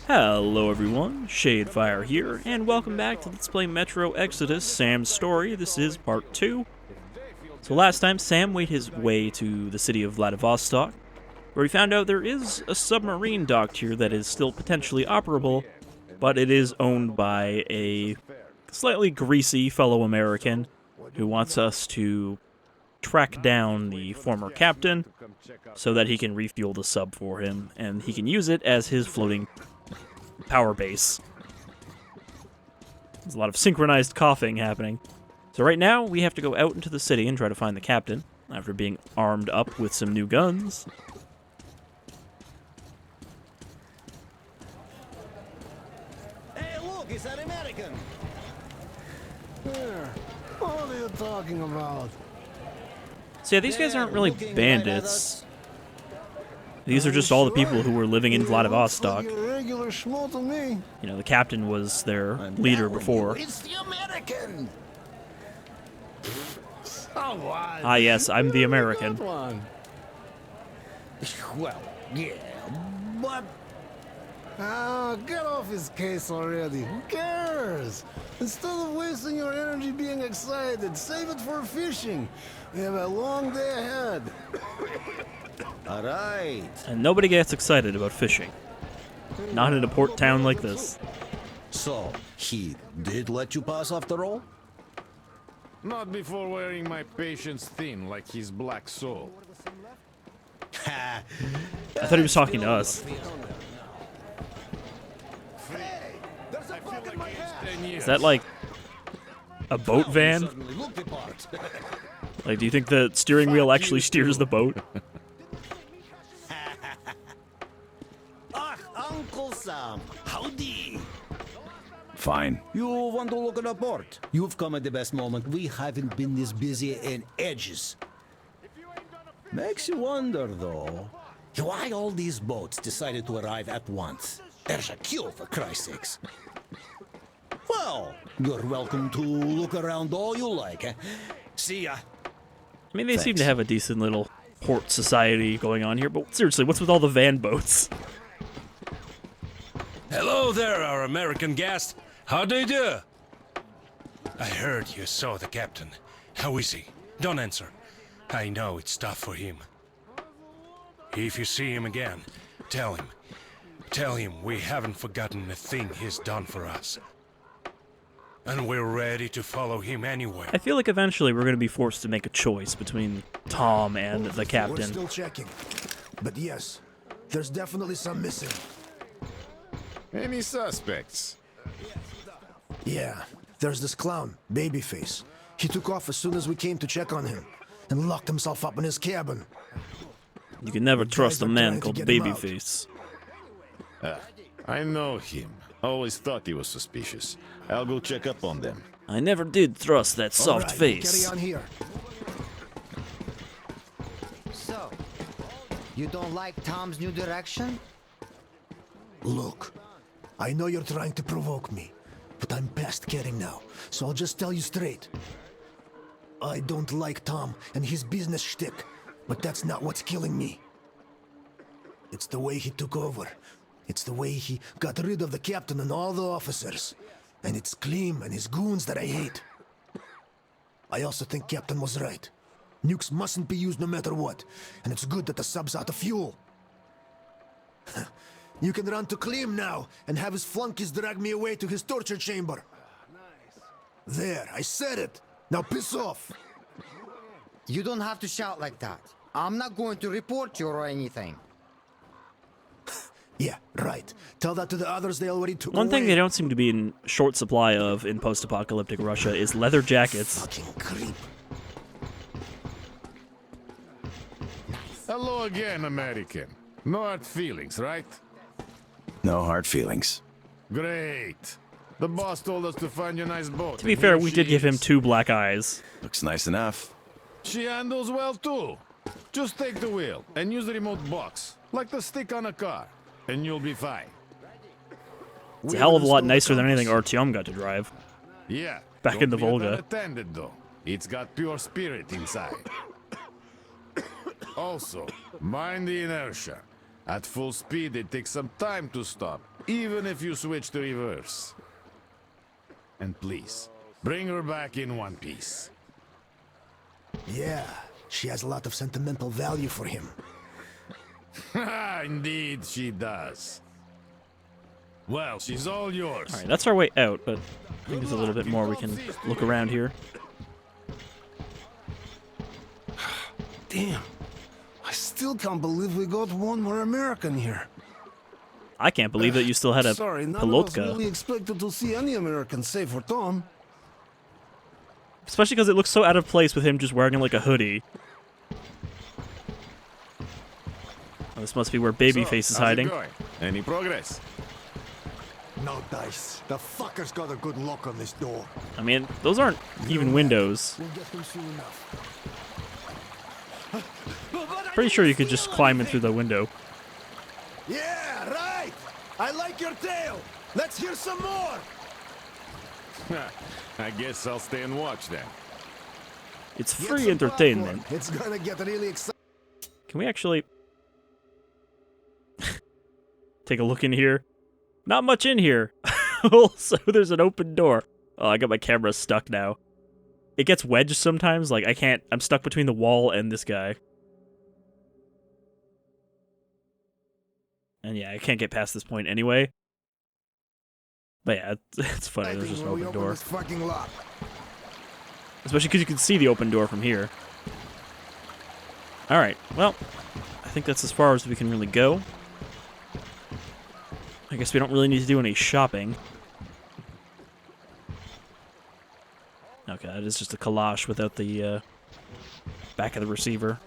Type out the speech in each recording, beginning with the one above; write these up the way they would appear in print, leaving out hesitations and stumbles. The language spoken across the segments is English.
Hello everyone, Shadefire here, and welcome back to Let's Play Metro Exodus, Sam's story. This is part 2. So last time, Sam made his way to the city of Vladivostok, where he found out there is a submarine docked here that is still potentially operable, but it is owned by a slightly greasy fellow American who wants us to track down the former captain so that he can refuel the sub for him, and he can use it as his floating power base. There's a lot of synchronized coughing happening. So right now, we have to go out into the city and try to find the captain, after being armed up with some new guns. Hey, look, it's an American! Here, what are you talking about? So yeah, these guys aren't really bandits. These are just all the people who were living in Vladivostok. Regular schmo to me. You know, the captain was their leader before. It's the American! Ah yes, I'm the American. One. Well, yeah, but... Get off his case already. Who cares? Instead of wasting your energy being excited, save it for fishing. We have a long day ahead. Alright. And nobody gets excited about fishing. Not in a port town like this. So, he did let you pass after all? Not before wearing my patience thin like his black soul. I thought he was talking to us. Is that like a boat van? Like, do you think the steering wheel actually steers the boat? Uncle Sam, howdy! Fine. You want to look at the port? You've come at the best moment. We haven't been this busy in ages. Makes you wonder, though, why all these boats decided to arrive at once. There's a queue, for Christ's sakes. Well, you're welcome to look around all you like. Eh? See ya. I mean, they seem to have a decent little port society going on here, but seriously, what's with all the van boats? Hello there, our American guest. How do you do? I heard you saw the captain. How is he? Don't answer. I know it's tough for him. If you see him again, tell him. Tell him we haven't forgotten a thing he's done for us. And we're ready to follow him anywhere. I feel like eventually we're going to be forced to make a choice between Tom and the captain. We're still checking. But yes, there's definitely some missing. Any suspects? Yeah, there's this clown, Babyface. He took off as soon as we came to check on him, and locked himself up in his cabin. You can never trust a man called get him out. Babyface. I know him. Always thought he was suspicious. I'll go check up on them. I never did trust that soft All right, face. Carry on here. So, you don't like Tom's new direction? Look, I know you're trying to provoke me, but I'm past caring now, so I'll just tell you straight. I don't like Tom and his business shtick, but that's not what's killing me. It's the way he took over. It's the way he got rid of the captain and all the officers. And it's Klim and his goons that I hate. I also think Captain was right. Nukes mustn't be used no matter what, and it's good that the sub's out of fuel. You can run to Klim now and have his flunkies drag me away to his torture chamber. There, I said it. Now piss off. You don't have to shout like that. I'm not going to report you or anything. Yeah, right. Tell that to the others they already took One thing away. they don't seem to be in short supply of in post-apocalyptic Russia is leather jackets. Fucking creep. Hello again, American. No hard feelings, right? No hard feelings. Great. The boss told us to find you a nice boat. To be fair, we did give him 2 black eyes. Looks nice enough. She handles well, too. Just take the wheel and use the remote box, like the stick on a car, and you'll be fine. It's a hell of a lot nicer than anything Artyom got to drive. Yeah. Back in the don't be Volga. unattended, though. It's got pure spirit inside. Also, mind the inertia. At full speed, it takes some time to stop, even if you switch to reverse. And please, bring her back in one piece. Yeah, she has a lot of sentimental value for him. Indeed, she does. Well, she's all yours. All right, that's our way out, but I think there's a little bit more we can look around here. Damn. I still can't believe we got one more American here. I can't believe that you still had a Sorry, none of us pilotka. really expected to see any Americans save for Tom. Especially because it looks so out of place with him just wearing like a hoodie. Oh, this must be where Babyface is hiding. How's it going? Any progress? No dice. The fucker's got a good lock on this door. I mean, those aren't even windows. We'll get them soon enough. Pretty sure you could just climb in through the window. Yeah, right! I like your tale! Let's hear some more! I guess I'll stay and watch then. It's Get free some entertainment. popcorn. It's gonna get really exciting. Can we actually take a look in here? Not much in here. Also, there's an open door. Oh, I got my camera stuck now. It gets wedged sometimes. Like, I can't... I'm stuck between the wall and this guy. And yeah, I can't get past this point anyway. But yeah, it's funny. There's just an open door. Fucking lock. Especially because you can see the open door from here. Alright, well, I think that's as far as we can really go. I guess we don't really need to do any shopping. Okay, that is just a Kalash without the back of the receiver.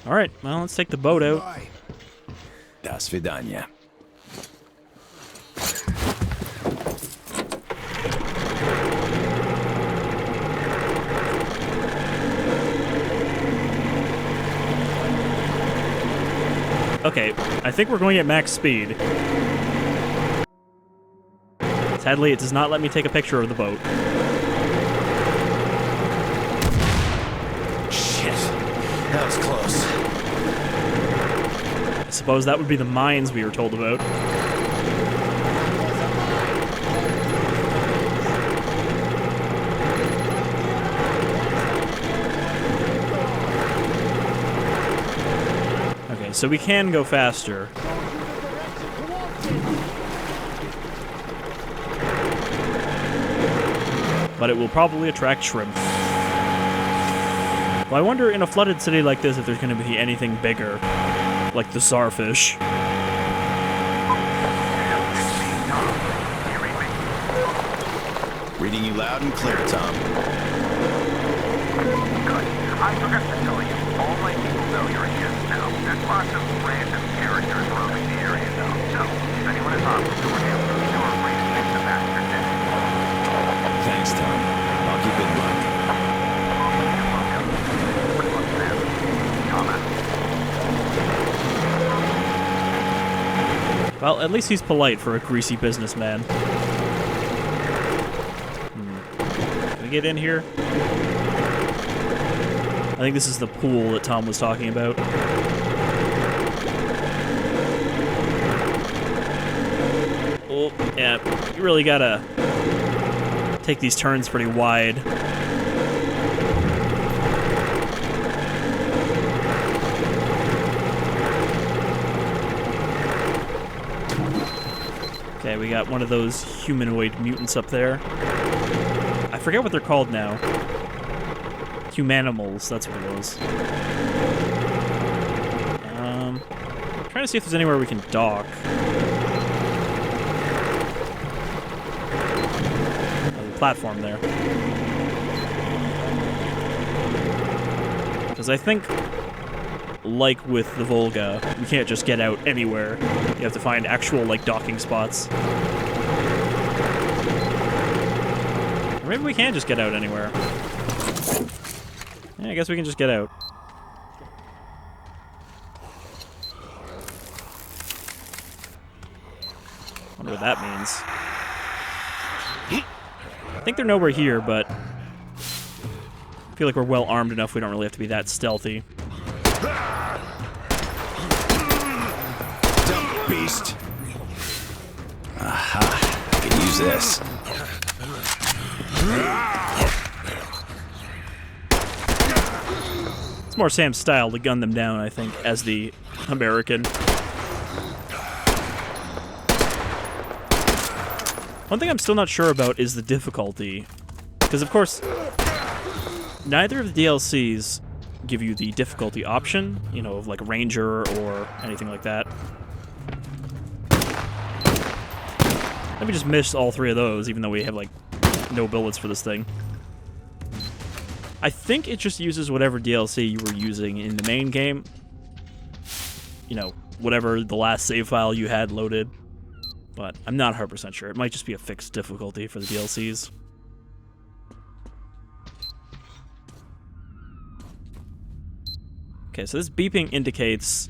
Alright, well, let's take the boat out. Bye. Da svidanya. Okay, I think we're going at max speed. Sadly, it does not let me take a picture of the boat. Shit. That was close. I suppose that would be the mines we were told about. Okay, so we can go faster. But it will probably attract shrimp. Well, I wonder in a flooded city like this if there's going to be anything bigger. Like the starfish. Reading you loud and clear, Tom. Good. I forgot to tell you, all my people know you're a guest now. There's lots of random characters roaming the area though. So, if anyone is hostile toward you, feel free to stick the bastard down. Thanks, Tom. I'll keep it in mind. You're welcome. Good luck, Sam. Comment. Well, at least he's polite for a greasy businessman. Can we get in here? I think this is the pool that Tom was talking about. Oh, yeah, you really gotta take these turns pretty wide. Okay, we got one of those humanoid mutants up there. I forget what they're called now. Humanimals, that's what it was. Trying to see if there's anywhere we can dock. There's a platform there. Because I think, like with the Volga, you can't just get out anywhere. You have to find actual, like, docking spots. Or maybe we can just get out anywhere. Yeah, I guess we can just get out. Wonder what that means. I think they're nowhere here, but I feel like we're well armed enough we don't really have to be that stealthy. Dump, beast. Aha, I can use this. It's more Sam's style to gun them down, I think, as the American. One thing I'm still not sure about is the difficulty. Because, of course, neither of the DLCs give you the difficulty option, you know, of like Ranger or anything like that. Let me just miss all three of those, even though we have like no bullets for this thing. I think it just uses whatever DLC you were using in the main game. You know, whatever the last save file you had loaded. But I'm not 100% sure. It might just be a fixed difficulty for the DLCs. Okay, so this beeping indicates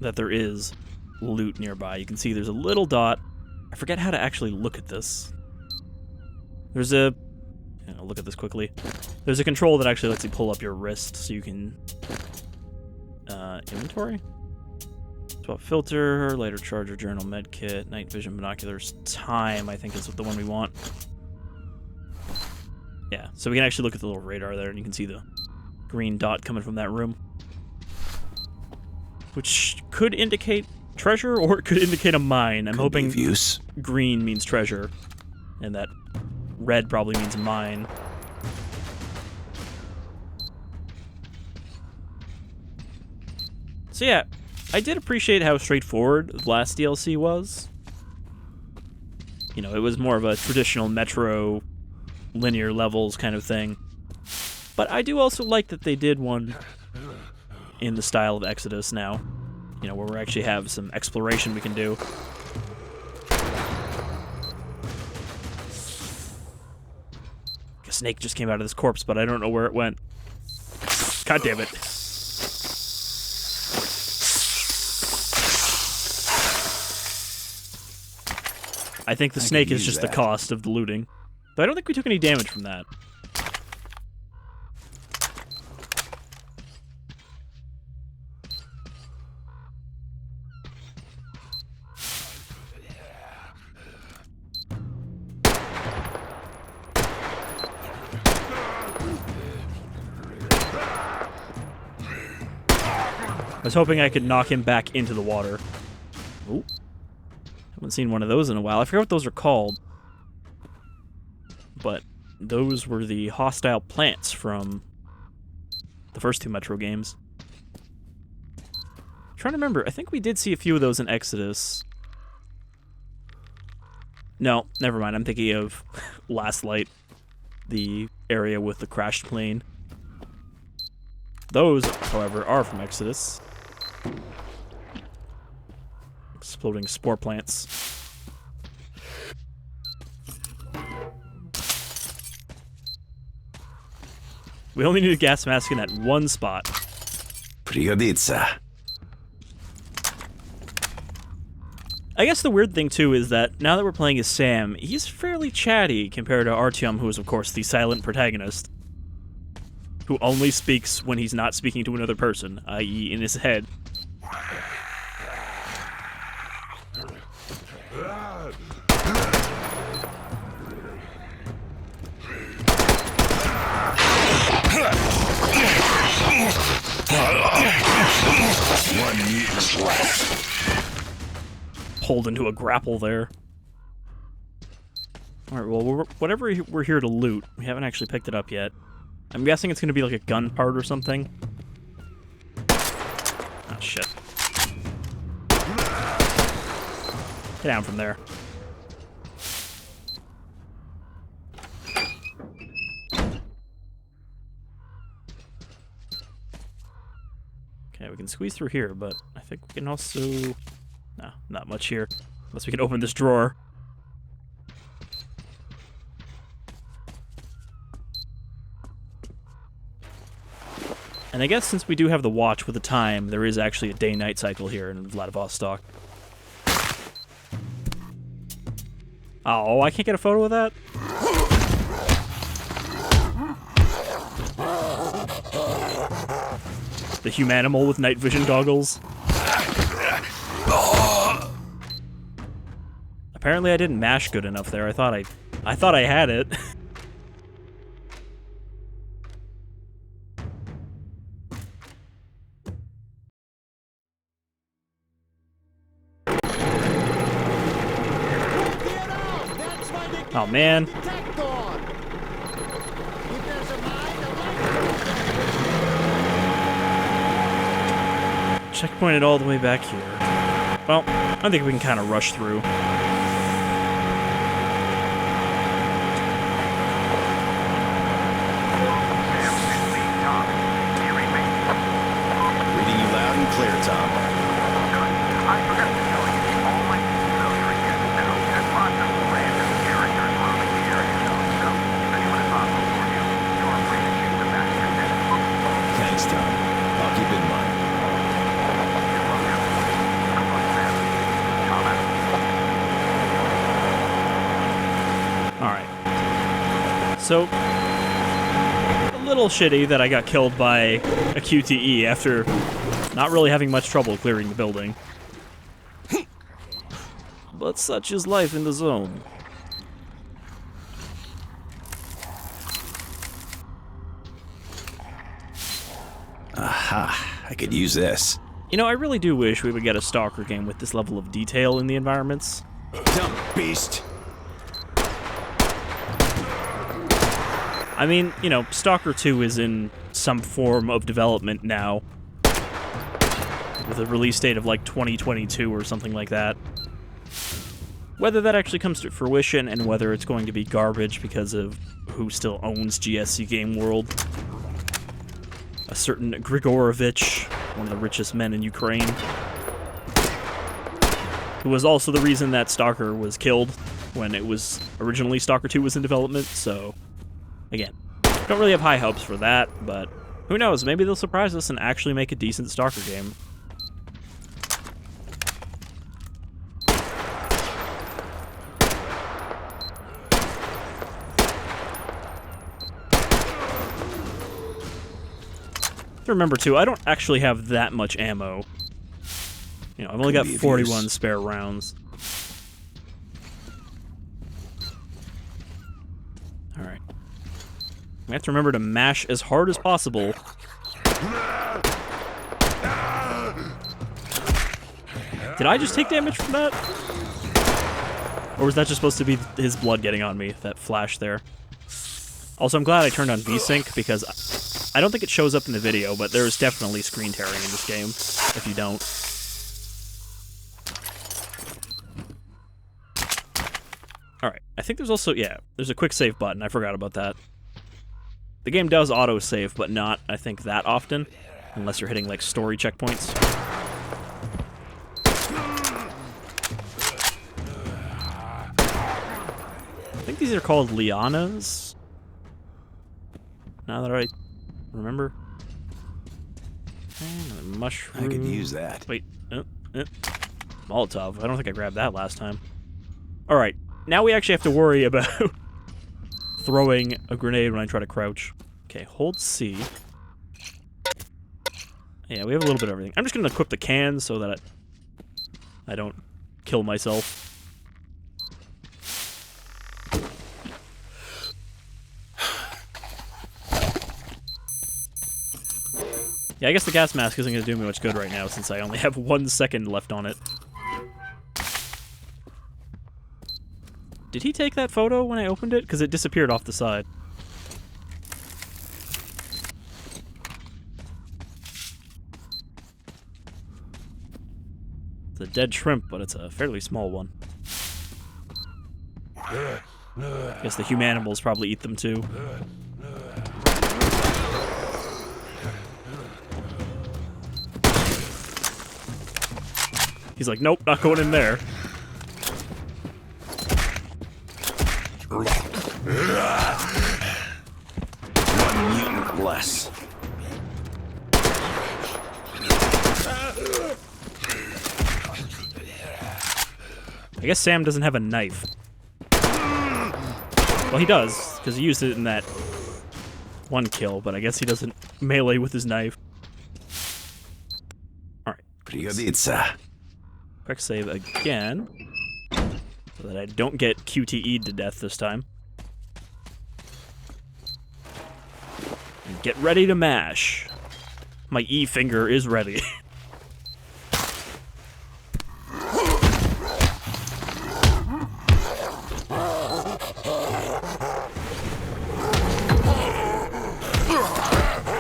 that there is loot nearby. You can see there's a little dot. I forget how to actually look at this. There's a... I'll look at this quickly. There's a control that actually lets you pull up your wrist so you can... inventory? Swap filter, lighter charger, journal, medkit, night vision, binoculars, time, I think is the one we want. Yeah, so we can actually look at the little radar there and you can see the green dot coming from that room. Which could indicate treasure or it could indicate a mine. I'm hoping green means treasure and that red probably means mine. So yeah, I did appreciate how straightforward the last DLC was. You know, it was more of a traditional Metro linear levels kind of thing. But I do also like that they did one in the style of Exodus now. You know, where we actually have some exploration we can do. A snake just came out of this corpse, but I don't know where it went. God damn it. I think the snake is just the cost of the looting. But I don't think we took any damage from that. I was hoping I could knock him back into the water. Ooh. Haven't seen one of those in a while. I forget what those are called. But those were the hostile plants from the first two Metro games. I'm trying to remember. I think we did see a few of those in Exodus. No, never mind. I'm thinking of Last Light, the area with the crashed plane. Those, however, are from Exodus. Exploding spore plants. We only need a gas mask in that one spot. Пригодится. I guess the weird thing, too, is that now that we're playing as Sam, he's fairly chatty compared to Artyom, who is, of course, the silent protagonist, who only speaks when he's not speaking to another person, i.e. in his head. Pulled into a grapple there. Alright, well, whatever we're here to loot, we haven't actually picked it up yet. I'm guessing it's going to be like a gun part or something. Oh, shit. Get down from there. Okay, we can squeeze through here, but I think we can also... No, not much here. Unless we can open this drawer. And I guess since we do have the watch with the time, there is actually a day-night cycle here in Vladivostok. Oh, I can't get a photo of that? The humanimal with night vision goggles. Apparently I didn't mash good enough there. I thought I had it. Oh man. Checkpointed all the way back here. Well, I think we can kind of rush through. Reading you loud and clear, Tom. I forgot to tell you, all my familiar again now. There's lots of random characters roaming the area though, so if anyone is hostile for you, you're free to shoot them back in your head. Thanks, Tom. I'll keep it in mind. You're welcome. Good luck, Sam. Tom out. Alright. So, a little shitty that I got killed by a QTE after not really having much trouble clearing the building. But such is life in the zone. Aha, I could use this. You know, I really do wish we would get a Stalker game with this level of detail in the environments. Dumb beast. I mean, you know, Stalker 2 is in some form of development now, with a release date of like 2022 or something like that. Whether that actually comes to fruition and whether it's going to be garbage because of who still owns GSC Game World. A certain Grigorovich, one of the richest men in Ukraine, who was also the reason that Stalker was killed when it was originally Stalker 2 was in development, so again, don't really have high hopes for that, but who knows, maybe they'll surprise us and actually make a decent Stalker game. To remember too, I don't actually have that much ammo. You know, I've only got 41 spare rounds. Alright. I have to remember to mash as hard as possible. Did I just take damage from that? Or was that just supposed to be his blood getting on me, that flash there? Also, I'm glad I turned on VSync, because I don't think it shows up in the video, but there is definitely screen tearing in this game, if you don't. Alright, I think there's also, yeah, there's a quick save button, I forgot about that. The game does auto-save, but not, I think, that often, unless you're hitting, like, story checkpoints. I think these are called lianas, now that I remember. And a mushroom. I could use that. Wait, Molotov. I don't think I grabbed that last time. Alright, now we actually have to worry about throwing a grenade when I try to crouch. Okay, hold C. Yeah, we have a little bit of everything. I'm just going to equip the cans so that I don't kill myself. Yeah, I guess the gas mask isn't going to do me much good right now since I only have 1 second left on it. Did he take that photo when I opened it? Because it disappeared off the side. It's a dead shrimp, but it's a fairly small one. I guess the humanimals probably eat them too. He's like, nope, not going in there. One mutant less. I guess Sam doesn't have a knife. Well, he does, because he used it in that one kill, but I guess he doesn't melee with his knife. Пригодится. Quick save again, so that I don't get QTE'd to death this time. And get ready to mash. My E finger is ready.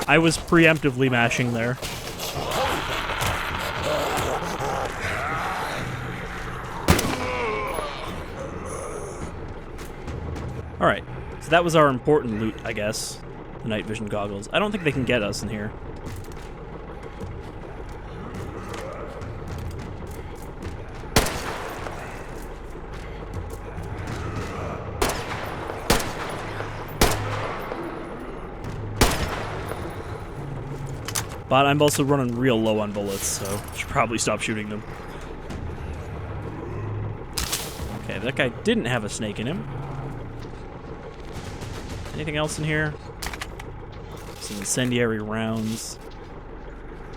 I was preemptively mashing there. Alright, so that was our important loot, I guess. The night vision goggles. I don't think they can get us in here. But I'm also running real low on bullets, so I should probably stop shooting them. Okay, that guy didn't have a snake in him. Anything else in here? Some incendiary rounds.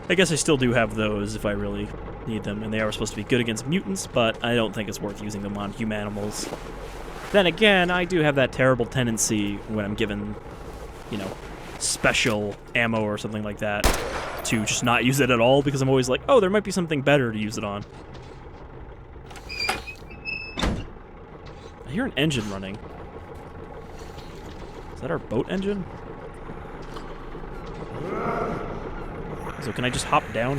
I guess I still do have those if I really need them, and they are supposed to be good against mutants, but I don't think it's worth using them on humanimals. Then again, I do have that terrible tendency when I'm given, you know, special ammo or something like that to just not use it at all, because I'm always like, oh, there might be something better to use it on. I hear an engine running. Is that our boat engine? So can I just hop down?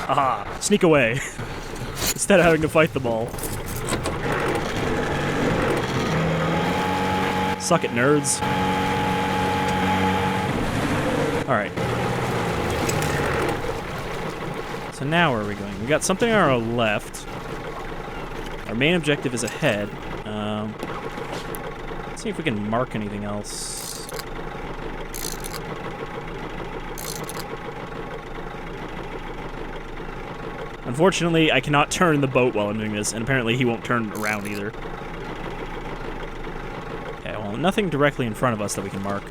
Aha! Sneak away. Instead of having to fight them all. Suck it, nerds. Alright. So now where are we going? We got something on our left. Our main objective is ahead. Let's see if we can mark anything else. Unfortunately, I cannot turn the boat while I'm doing this, and apparently he won't turn around either. Okay, well, nothing directly in front of us that we can mark.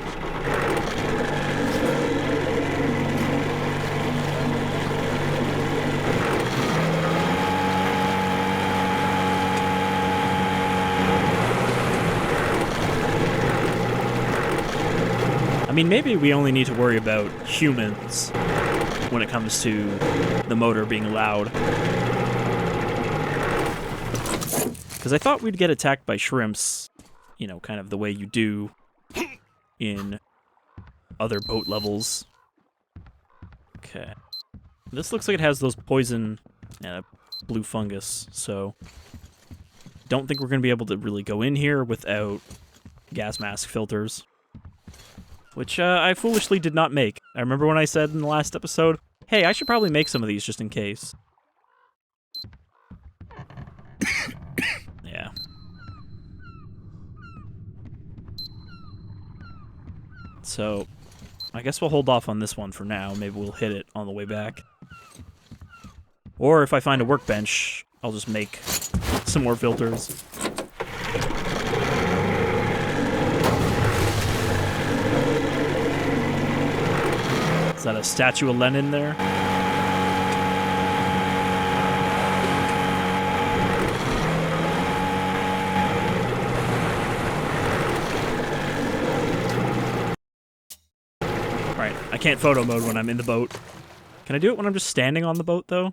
I mean, maybe we only need to worry about humans when it comes to the motor being loud. Because I thought we'd get attacked by shrimps, you know, kind of the way you do in other boat levels. Okay. This looks like it has those poison, blue fungus, so don't think we're going to be able to really go in here without gas mask filters. Which I foolishly did not make. I remember when I said in the last episode, hey, I should probably make some of these just in case. Yeah. So, I guess we'll hold off on this one for now. Maybe we'll hit it on the way back. Or if I find a workbench, I'll just make some more filters. Is that a statue of Lenin there? Alright, I can't photo mode when I'm in the boat. Can I do it when I'm just standing on the boat, though?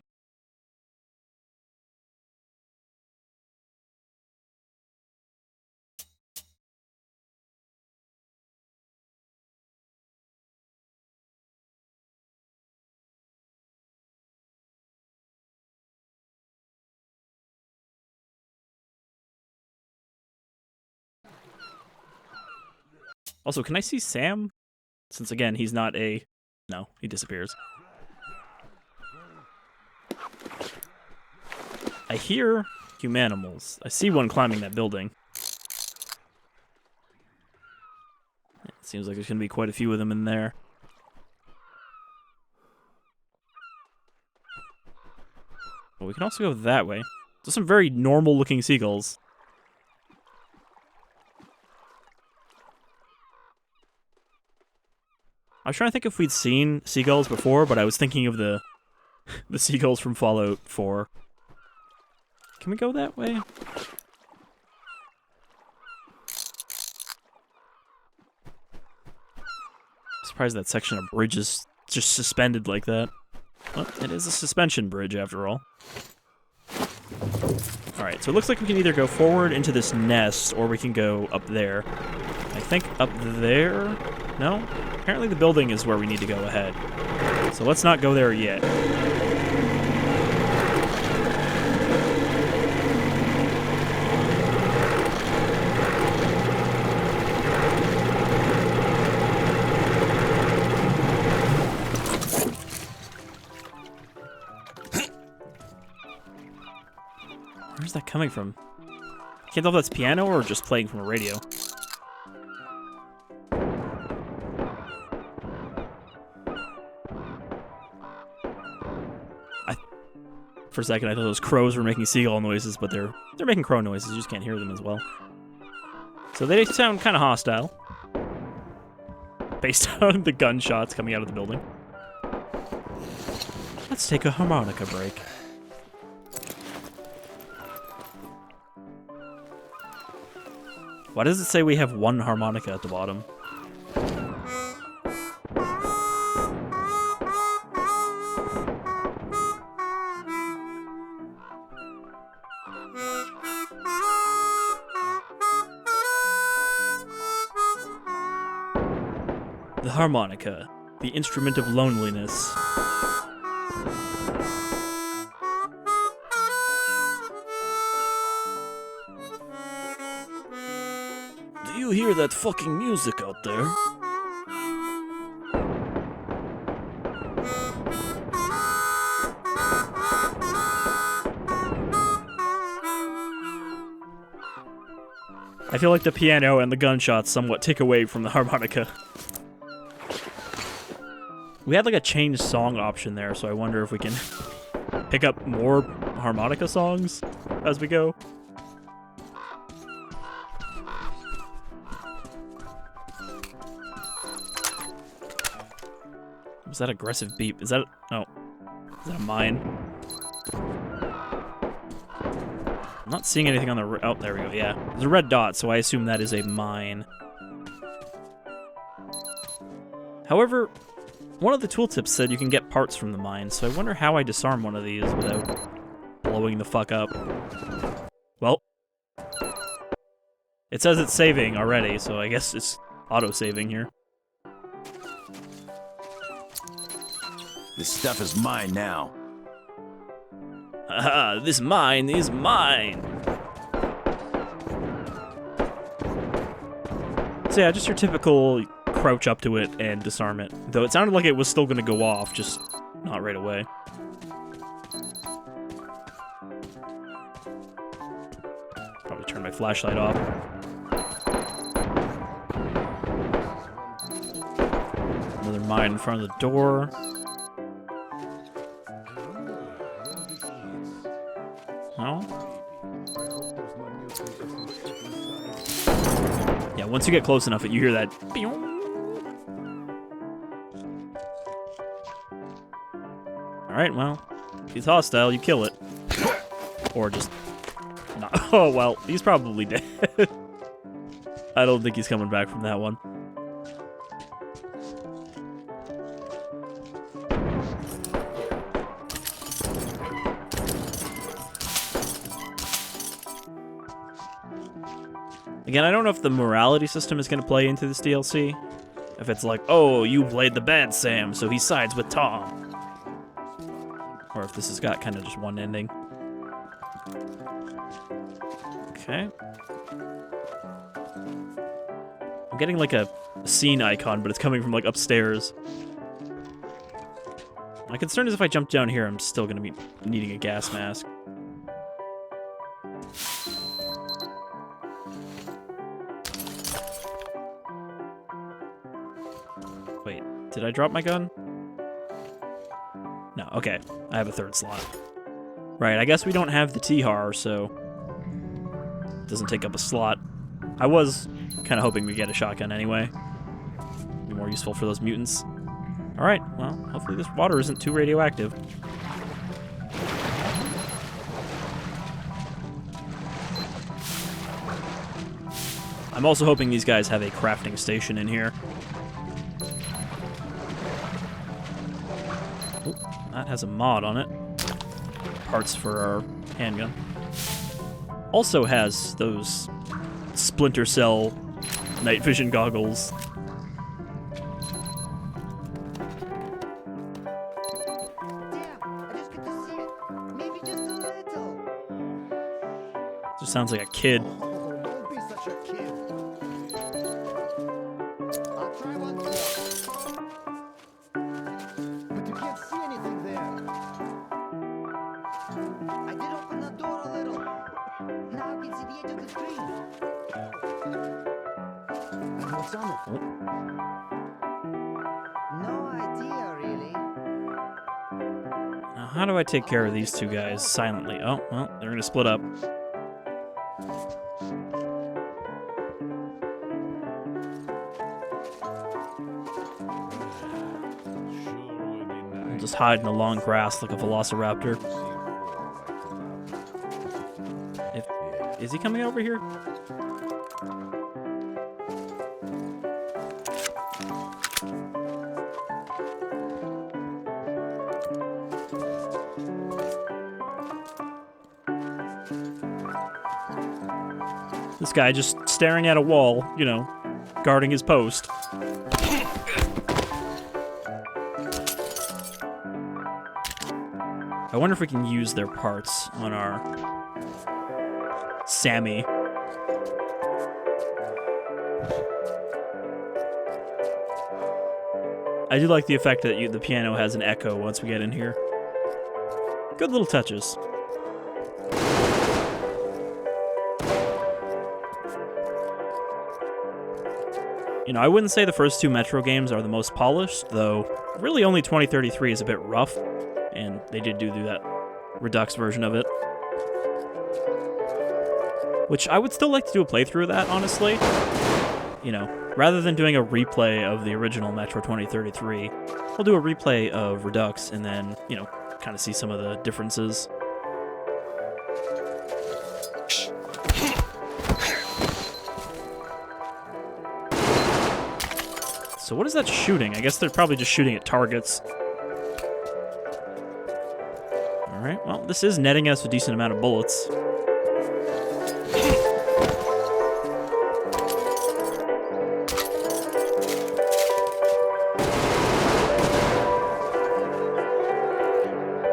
Also, can I see Sam? Since, again, he's not a... No, he disappears. I hear humanimals. I see one climbing that building. It seems like there's going to be quite a few of them in there. Well, we can also go that way. There's some very normal-looking seagulls. I was trying to think if we'd seen seagulls before, but I was thinking of the the seagulls from Fallout 4. Can we go that way? I'm surprised that section of bridge is just suspended like that. Well, it is a suspension bridge after all. Alright, so it looks like we can either go forward into this nest, or we can go up there. I think up there? No? Apparently the building is where we need to go ahead. So let's not go there yet. Where's that coming from? Can't tell if that's piano or just playing from a radio. For a second, I thought those crows were making seagull noises, but they're making crow noises. You just can't hear them as well. So they sound kind of hostile, based on the gunshots coming out of the building. Let's take a harmonica break. Why does it say we have one harmonica at the bottom? The harmonica, the instrument of loneliness. Do you hear that fucking music out there? I feel like the piano and the gunshots somewhat take away from the harmonica. We had like a change song option there, so I wonder if we can pick up more harmonica songs as we go. Was that aggressive beep? Is that oh, is that a mine? I'm not seeing anything on the oh, there we go. Yeah, there's a red dot, so I assume that is a mine. However, one of the tooltips said you can get parts from the mine, so I wonder how I disarm one of these without blowing the fuck up. Well, it says it's saving already, so I guess it's auto-saving here. This stuff is mine now. Haha, this mine is mine! So yeah, just your typical crouch up to it and disarm it. Though it sounded like it was still gonna go off, just not right away. Probably turn my flashlight off. Another mine in front of the door. No? Yeah, once you get close enough, you hear that. Alright, well, if he's hostile, you kill it. Or just not. Oh, well, he's probably dead. I don't think he's coming back from that one. Again, I don't know if the morality system is going to play into this DLC. If it's like, oh, you played the bad Sam, so he sides with Tom. Or if this has got kind of just one ending. Okay. I'm getting like a scene icon, but it's coming from like upstairs. My concern is if I jump down here, I'm still going to be needing a gas mask. Wait, did I drop my gun? No, okay. I have a third slot. Right, I guess we don't have the T-Har, so it doesn't take up a slot. I was kind of hoping we get a shotgun anyway. We more useful for those mutants. Alright, well, hopefully this water isn't too radioactive. I'm also hoping these guys have a crafting station in here. Ooh, that has a mod on it. Parts for our handgun. Also has those Splinter Cell night vision goggles. Just sounds like a kid. Don't be such a kid. I'll try one more. But you can't see anything there. I did open the door a little. Now I can see the edge of the screen. And what's on it? No idea, really. Now, how do I take care of these two guys silently? Oh, well, they're gonna split up. I'll just hide in the long grass like a velociraptor. Is he coming over here? This guy just staring at a wall, you know, guarding his post. I wonder if we can use their parts on our Sammy. I do like the effect that the piano has an echo once we get in here. Good little touches. You know, I wouldn't say the first two Metro games are the most polished, though really only 2033 is a bit rough, and they did do that Redux version of it. Which I would still like to do a playthrough of that, honestly. You know, rather than doing a replay of the original Metro 2033, I'll do a replay of Redux and then, you know, kind of see some of the differences. So what is that shooting? I guess they're probably just shooting at targets. Alright, well, this is netting us a decent amount of bullets.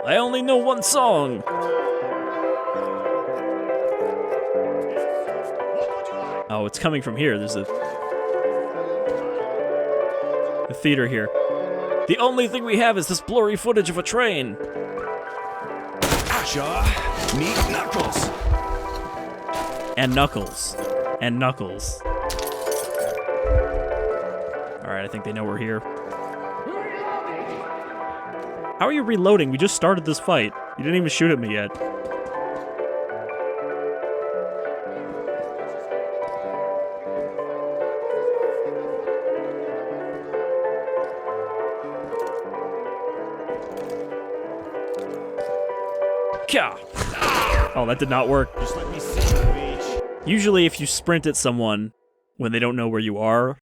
I only know one song! Oh, it's coming from here. There's a theater here. The only thing we have is this blurry footage of a train. Shaw, meet Knuckles. And Knuckles. And Knuckles. Alright, I think they know we're here. How are you reloading? We just started this fight. You didn't even shoot at me yet. Oh, that did not work. Just let me see the beach. Usually if you sprint at someone when they don't know where you are,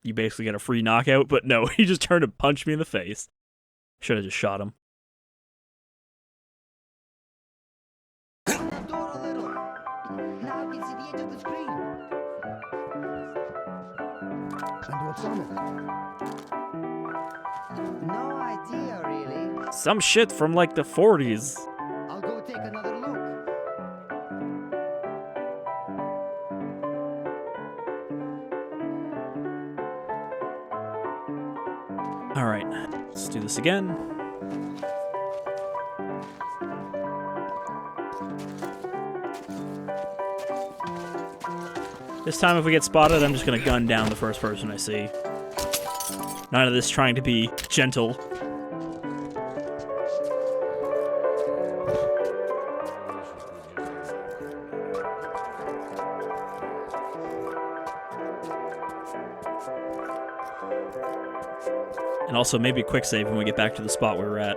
you basically get a free knockout, but no, he just turned and punched me in the face. Should have just shot him. Open the door a little. Now I can see the edge of the screen. And what's on it? No idea, really. Some shit from like the 40s. I'll go take another look. Alright, let's do this again. This time if we get spotted, I'm just gonna gun down the first person I see. None of this trying to be gentle. And also maybe a quick save when we get back to the spot we were at.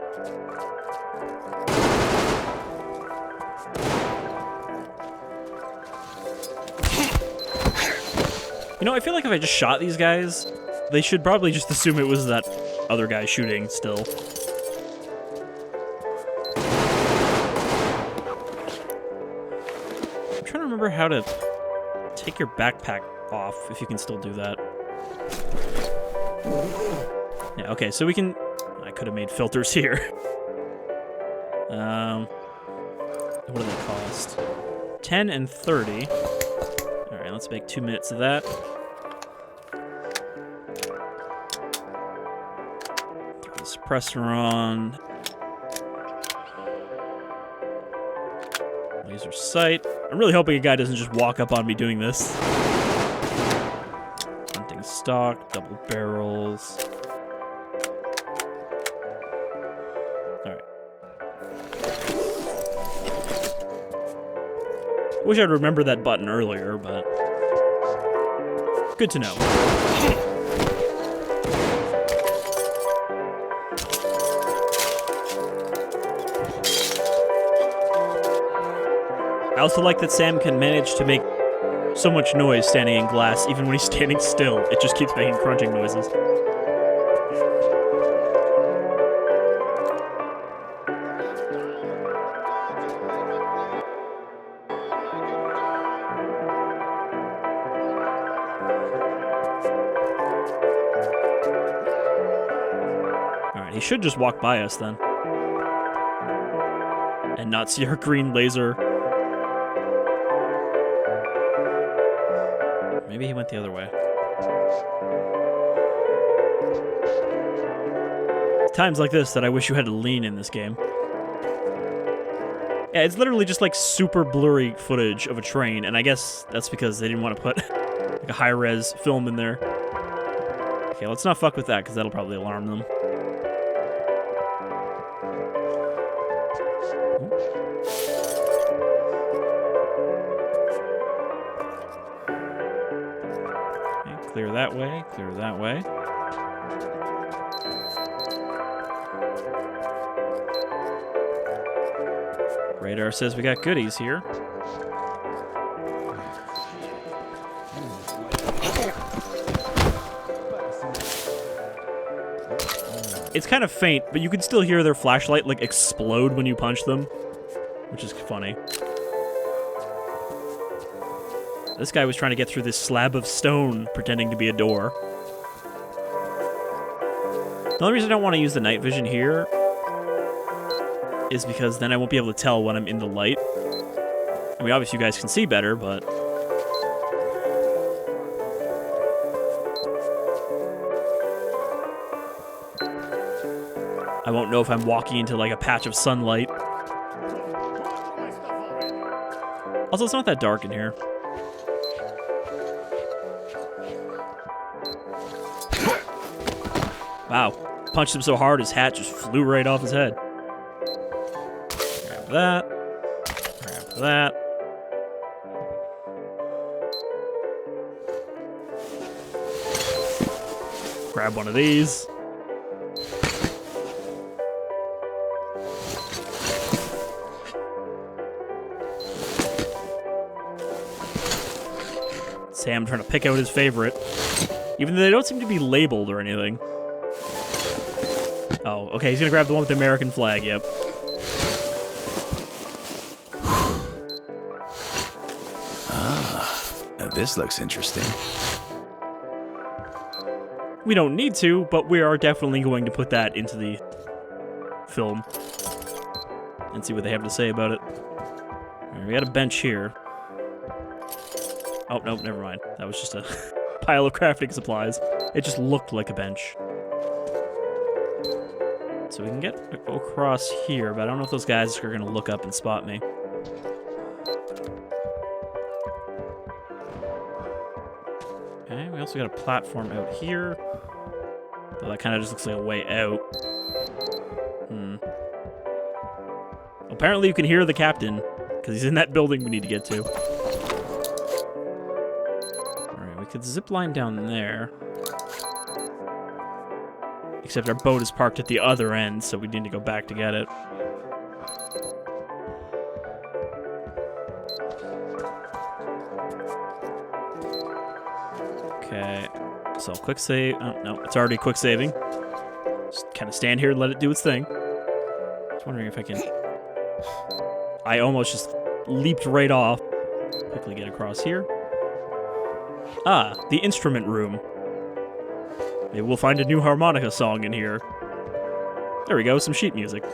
You know, I feel like if I just shot these guys, they should probably just assume it was that other guy shooting still. I'm trying to remember how to take your backpack off, if you can still do that. Yeah, okay, so we can... I could have made filters here. What do they cost? 10 and 30. Alright, let's make 2 minutes of that. Throw the suppressor on. Laser sight. I'm really hoping a guy doesn't just walk up on me doing this. Hunting stock, double barrels. Alright. Wish I'd remembered that button earlier, but good to know. I also like that Sam can manage to make so much noise standing in glass, even when he's standing still. It just keeps making crunching noises. Alright, he should just walk by us then. And not see our green laser. Maybe he went the other way. Times like this that I wish you had to lean in this game. Yeah, it's literally just like super blurry footage of a train, and I guess that's because they didn't want to put like a high-res film in there. Okay, let's not fuck with that, because that'll probably alarm them. Clear that way, clear that way. Radar says we got goodies here. It's kind of faint, but you can still hear their flashlight like explode when you punch them, which is funny. This guy was trying to get through this slab of stone, pretending to be a door. The only reason I don't want to use the night vision here is because then I won't be able to tell when I'm in the light. I mean, obviously you guys can see better, but... I won't know if I'm walking into like a patch of sunlight. Also, it's not that dark in here. Wow, punched him so hard his hat just flew right off his head. Grab that. Grab that. Grab one of these. Sam trying to pick out his favorite. Even though they don't seem to be labeled or anything. Oh, okay, he's gonna grab the one with the American flag, yep. Now this looks interesting. We don't need to, but we are definitely going to put that into the film. And see what they have to say about it. Alright, we got a bench here. Oh, nope, never mind. That was just a pile of crafting supplies. It just looked like a bench. So we can get across here, but I don't know if those guys are going to look up and spot me. Okay, we also got a platform out here. Though that kind of just looks like a way out. Apparently you can hear the captain, because he's in that building we need to get to. Alright, we could zip line down there. Except our boat is parked at the other end, so we need to go back to get it. Okay, so quick save. Oh, no, it's already quick saving. Just kind of stand here and let it do its thing. Just wondering if I can... I almost just leaped right off. Quickly get across here. Ah, the instrument room. Maybe we'll find a new harmonica song in here. There we go, some sheet music.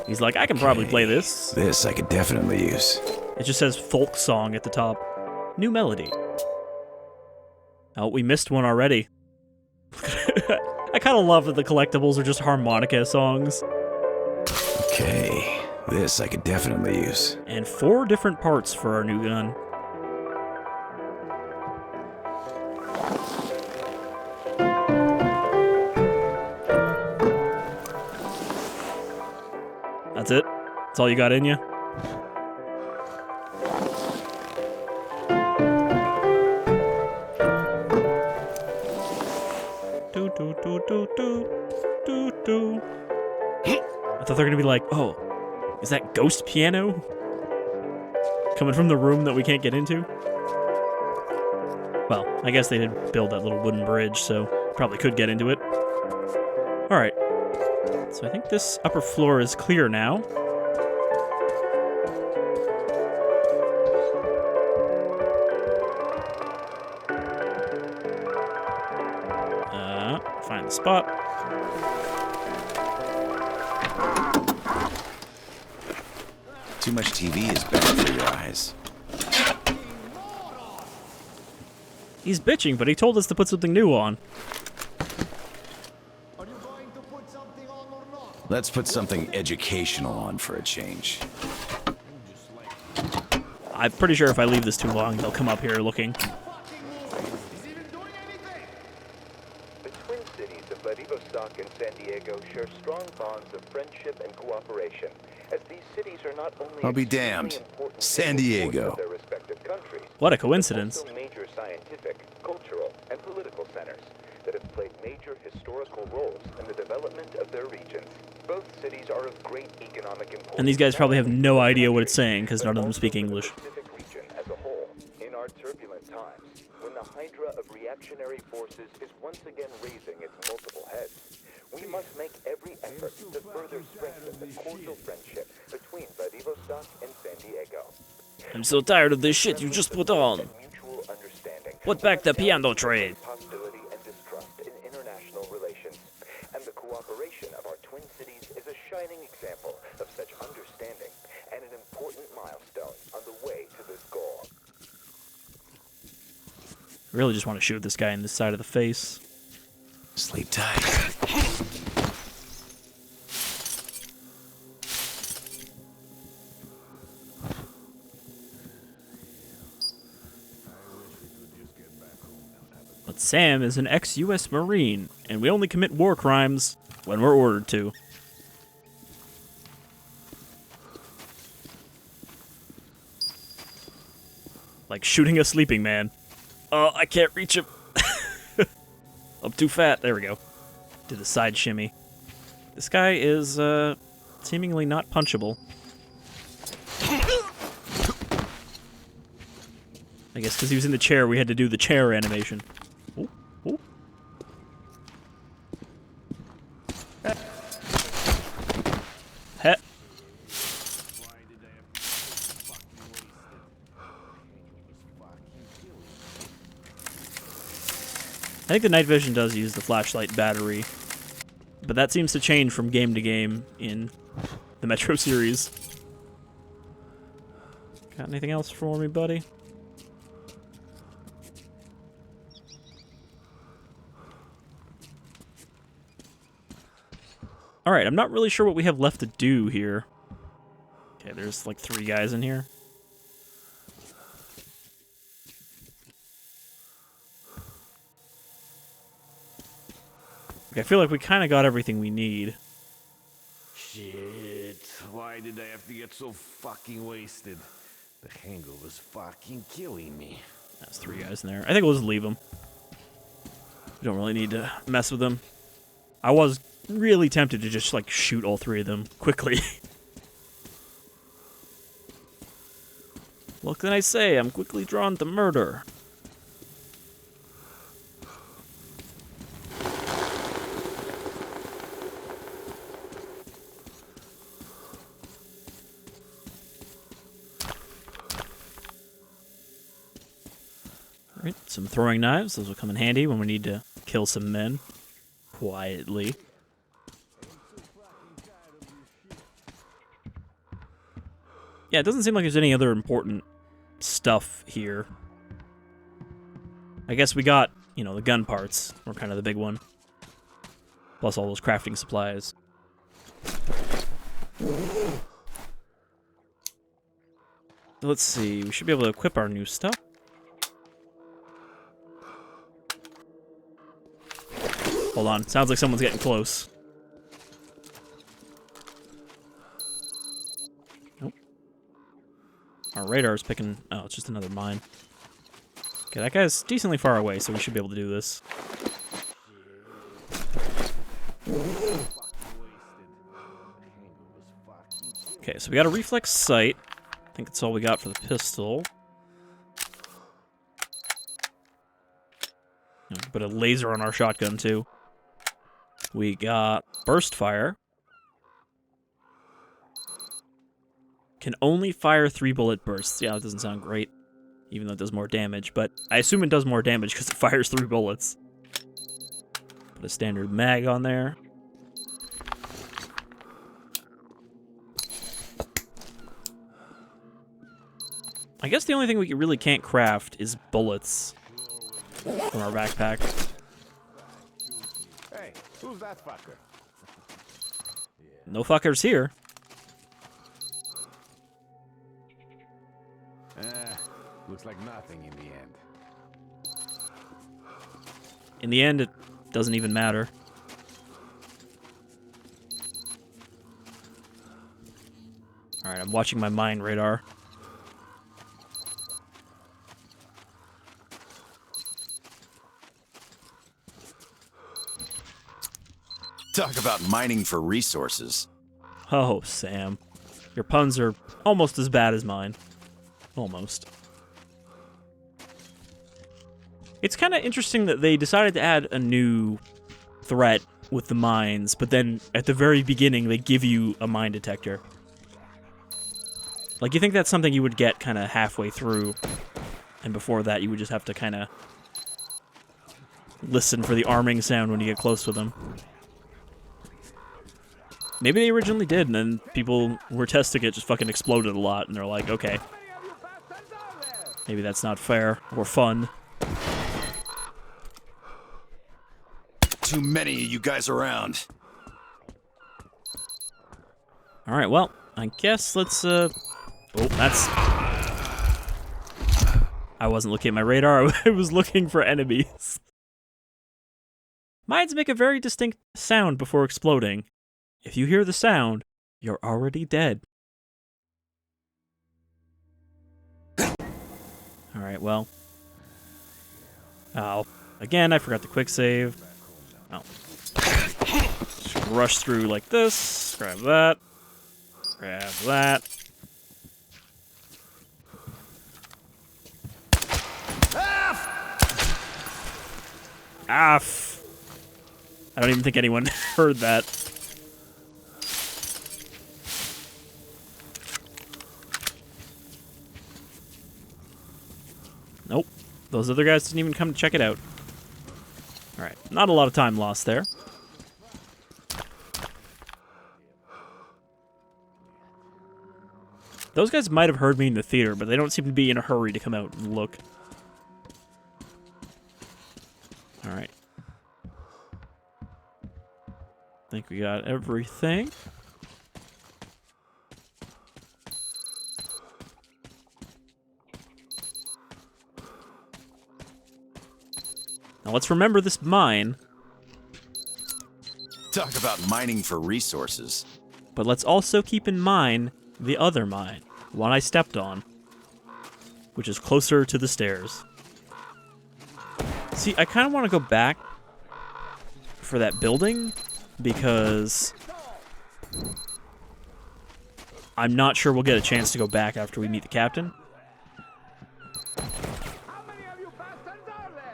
He's like, I can probably play this. This I could definitely use. It just says folk song at the top. New melody. Oh, we missed one already. I kind of love that the collectibles are just harmonica songs. Okay, this I could definitely use. And 4 different parts for our new gun. That's it? That's all you got in you? I thought they were gonna be like, oh, is that ghost piano? Coming from the room that we can't get into? Well, I guess they did build that little wooden bridge, so probably could get into it. Alright. So I think this upper floor is clear now. Find the spot. Too much TV is bad for your eyes. He's bitching, but he told us to put something new on. Let's put something educational on for a change. I'm pretty sure if I leave this too long, they'll come up here looking. The twin cities of Vladivostok and San Diego share strong bonds of friendship and cooperation, as these cities are not only I'll be damned. San Diego. of their respective countries, What a coincidence. but also major scientific, cultural, and political centers that have played major historical roles in the development of their regions. Both cities are of great economic importance. And these guys probably have no idea what it's saying, because none of them speak English. Pacific region as a whole. In our turbulent times, when the hydra of reactionary forces is once again raising its multiple heads, we must make every effort to further strengthen the cordial friendship between Vladivostok and San Diego. I'm so tired of this shit you just put on. Mutual understanding. Put back the piano tray. Hostility and distrust in international relations. And the cooperation of our twin cities is a shining example of such understanding and an important milestone on the way to this goal. I really just want to shoot this guy in the side of the face. Sleep tight. But Sam is an ex-US Marine, and we only commit war crimes when we're ordered to. Like shooting a sleeping man. Oh, I can't reach him. I'm too fat. There we go. Do the side shimmy. This guy is, seemingly not punchable. I guess because he was in the chair, we had to do the chair animation. Ooh, ooh. Heh. I think the night vision does use the flashlight battery, but that seems to change from game to game in the Metro series. Got anything else for me, buddy? Alright, I'm not really sure what we have left to do here. Okay, there's like 3 guys in here. Okay, I feel like we kind of got everything we need. Shit, why did I have to get so fucking wasted? The hangover's fucking killing me. That's 3 guys in there. I think we'll just leave them. We don't really need to mess with them. I was really tempted to just, like, shoot all three of them quickly. What can I say? I'm quickly drawn to murder. Alright, some throwing knives. Those will come in handy when we need to kill some men. Quietly. Yeah, it doesn't seem like there's any other important stuff here. I guess we got, you know, the gun parts were kind of the big one. Plus all those crafting supplies. Let's see, we should be able to equip our new stuff. Hold on, sounds like someone's getting close. Nope. Our radar's picking... Oh, it's just another mine. Okay, that guy's decently far away, so we should be able to do this. Okay, so we got a reflex sight. I think that's all we got for the pistol. Put a laser on our shotgun, too. We got burst fire. Can only fire 3-bullet bursts. Yeah, that doesn't sound great, even though it does more damage, but I assume it does more damage because it fires 3 bullets. Put a standard mag on there. I guess the only thing we really can't craft is bullets from our backpack. Hey, who's that fucker? No fuckers here. Looks like nothing in the end. In the end, it doesn't even matter. Alright, I'm watching my mine radar. Talk about mining for resources. Oh, Sam. Your puns are almost as bad as mine. Almost. It's kind of interesting that they decided to add a new threat with the mines, but then at the very beginning they give you a mine detector. Like, you think that's something you would get kind of halfway through, and before that you would just have to kind of listen for the arming sound when you get close to them. Maybe they originally did, and then people who were testing it just fucking exploded a lot, and they're like, okay, maybe that's not fair or fun. Too many of you guys around. Alright, well, I guess let's, Oh, that's... I wasn't looking at my radar, I was looking for enemies. Mines make a very distinct sound before exploding. If you hear the sound, you're already dead. Alright, well. Oh, again, I forgot the quick save. Oh. Just rush through like this. Grab that. Grab that. Aff! I don't even think anyone heard that. Nope. Those other guys didn't even come to check it out. Alright, not a lot of time lost there. Those guys might have heard me in the theater, but they don't seem to be in a hurry to come out and look. Alright. I think we got everything. Now let's remember this mine. Talk about mining for resources. But let's also keep in mind the other mine, one I stepped on, which is closer to the stairs. See, I kind of want to go back for that building, because I'm not sure we'll get a chance to go back after we meet the captain.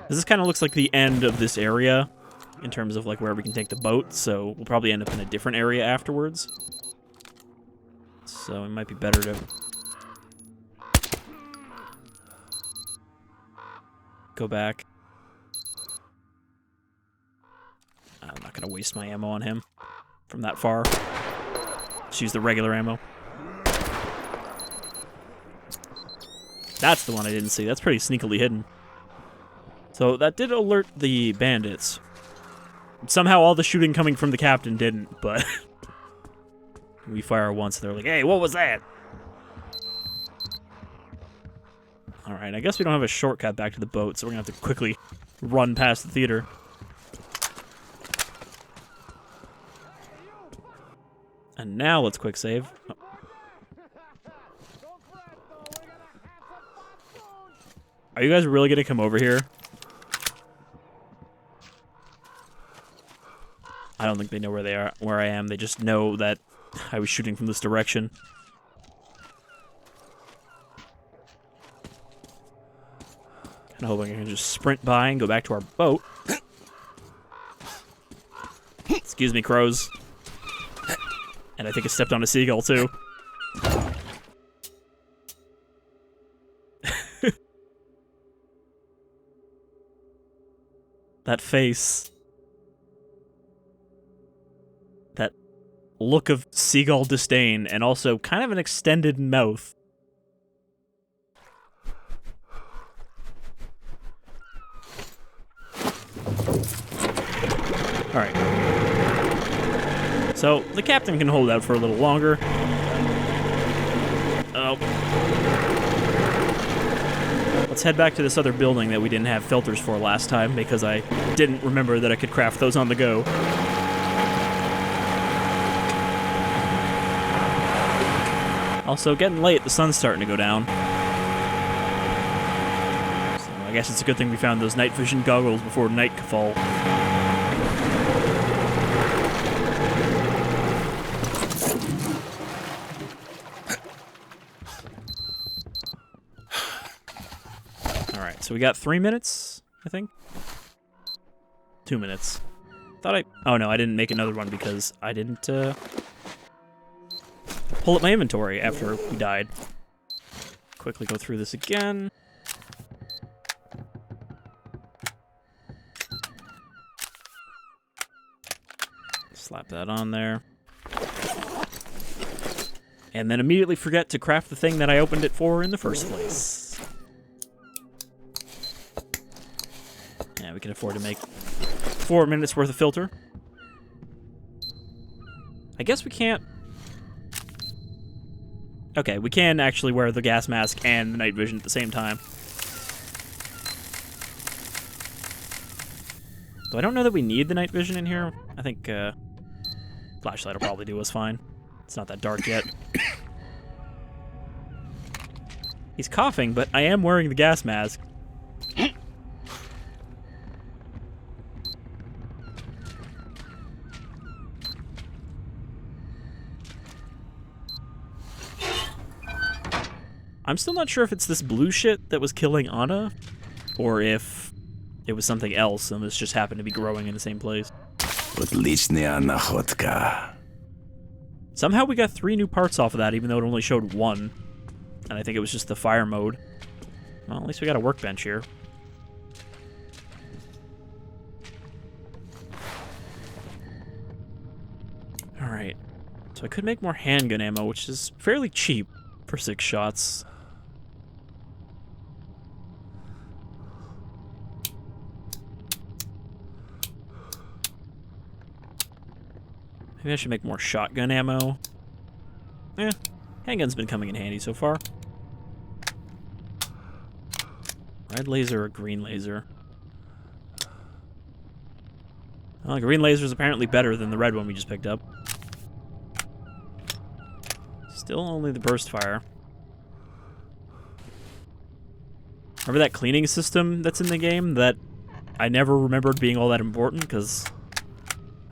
This kind of looks like the end of this area in terms of like where we can take the boat, so we'll probably end up in a different area afterwards. So it might be better to go back. I'm not going to waste my ammo on him from that far. Just use the regular ammo. That's the one I didn't see. That's pretty sneakily hidden. So that did alert the bandits. Somehow all the shooting coming from the captain didn't, but we fire once, they're like, hey, what was that? Alright, I guess we don't have a shortcut back to the boat, so we're going to have to quickly run past the theater. And now let's quick save. Oh. Are you guys really going to come over here? I don't think they know where they are, where I am. They just know that I was shooting from this direction. Kinda hoping I can just sprint by and go back to our boat. Excuse me, crows. And I think I stepped on a seagull, too. That face. That look of seagull disdain, and also kind of an extended mouth. Alright. So, the captain can hold out for a little longer. Oh. Let's head back to this other building that we didn't have filters for last time, because I didn't remember that I could craft those on the go. Also, getting late, the sun's starting to go down. So I guess it's a good thing we found those night vision goggles before nightfall. Alright, so we got 3 minutes, I think? 2 minutes. Oh no, I didn't make another one because I didn't, pull up my inventory after we died. Quickly go through this again. Slap that on there. And then immediately forget to craft the thing that I opened it for in the first place. Yeah, we can afford to make 4 minutes worth of filter. I guess we can't... Okay, we can actually wear the gas mask and the night vision at the same time. So I don't know that we need the night vision in here. I think flashlight will probably do us fine. It's not that dark yet. He's coughing, but I am wearing the gas mask. I'm still not sure if it's this blue shit that was killing Anna, or if it was something else and this just happened to be growing in the same place. Somehow we got 3 new parts off of that, even though it only showed 1. And I think it was just the fire mode. Well, at least we got a workbench here. Alright. So I could make more handgun ammo, which is fairly cheap for 6 shots. Maybe I should make more shotgun ammo. Handgun's been coming in handy so far. Red laser or green laser? Well, green laser is apparently better than the red one we just picked up. Still only the burst fire. Remember that cleaning system that's in the game that I never remembered being all that important because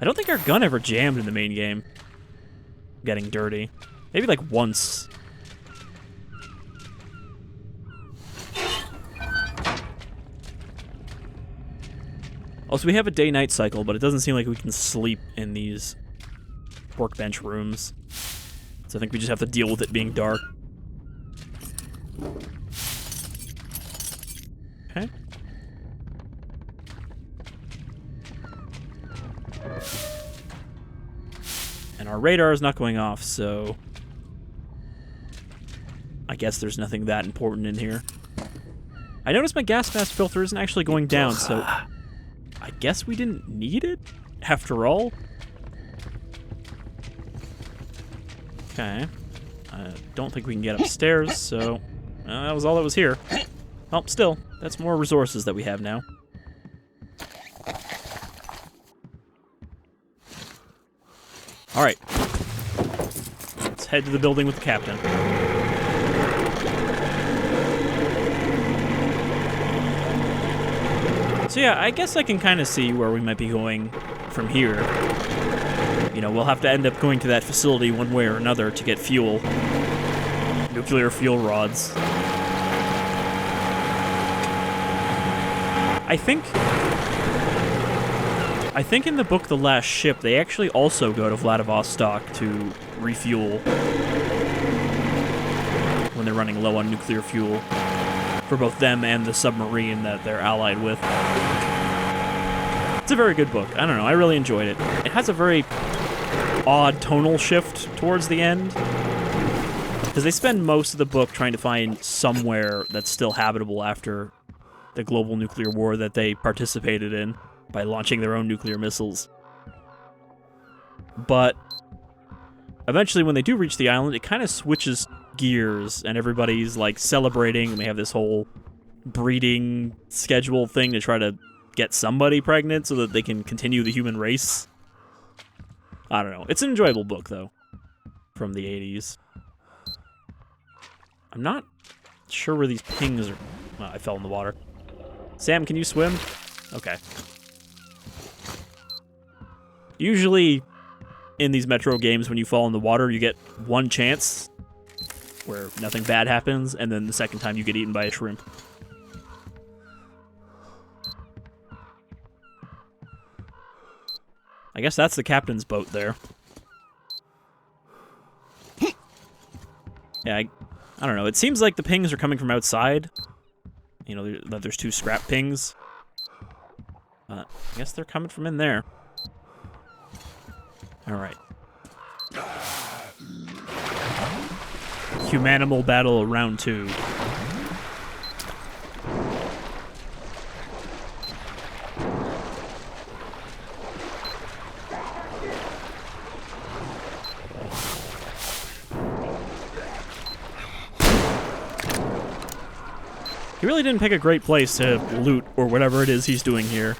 I don't think our gun ever jammed in the main game. Getting dirty. Maybe like once. Also, we have a day-night cycle, but it doesn't seem like we can sleep in these workbench rooms. So I think we just have to deal with it being dark. Okay. And our radar is not going off, so I guess there's nothing that important in here. I noticed my gas mask filter isn't actually going down, so I guess we didn't need it, after all. Okay. I don't think we can get upstairs, so that was all that was here. Well, still, that's more resources that we have now. Alright. Let's head to the building with the captain. So yeah, I guess I can kind of see where we might be going from here. You know, we'll have to end up going to that facility one way or another to get fuel. Nuclear fuel rods. I think in the book The Last Ship, they actually also go to Vladivostok to refuel when they're running low on nuclear fuel. For both them and the submarine that they're allied with. It's a very good book. I don't know, I really enjoyed it. It has a very odd tonal shift towards the end. Because they spend most of the book trying to find somewhere that's still habitable after the global nuclear war that they participated in by launching their own nuclear missiles. But eventually when they do reach the island, it kind of switches gears and everybody's like celebrating, and we have this whole breeding schedule thing to try to get somebody pregnant so that they can continue the human race. I don't know. It's an enjoyable book though, from the 80s. I'm not sure where these pings are. Oh, I fell in the water. Sam, can you swim? Okay. Usually in these Metro games, when you fall in the water, you get one chance where nothing bad happens, and then the second time you get eaten by a shrimp. I guess that's the captain's boat there. Yeah, I don't know. It seems like the pings are coming from outside. You know, that there's two scrap pings. But I guess they're coming from in there. Alright. Humanimal Battle Round 2. He really didn't pick a great place to loot, or whatever it is he's doing here.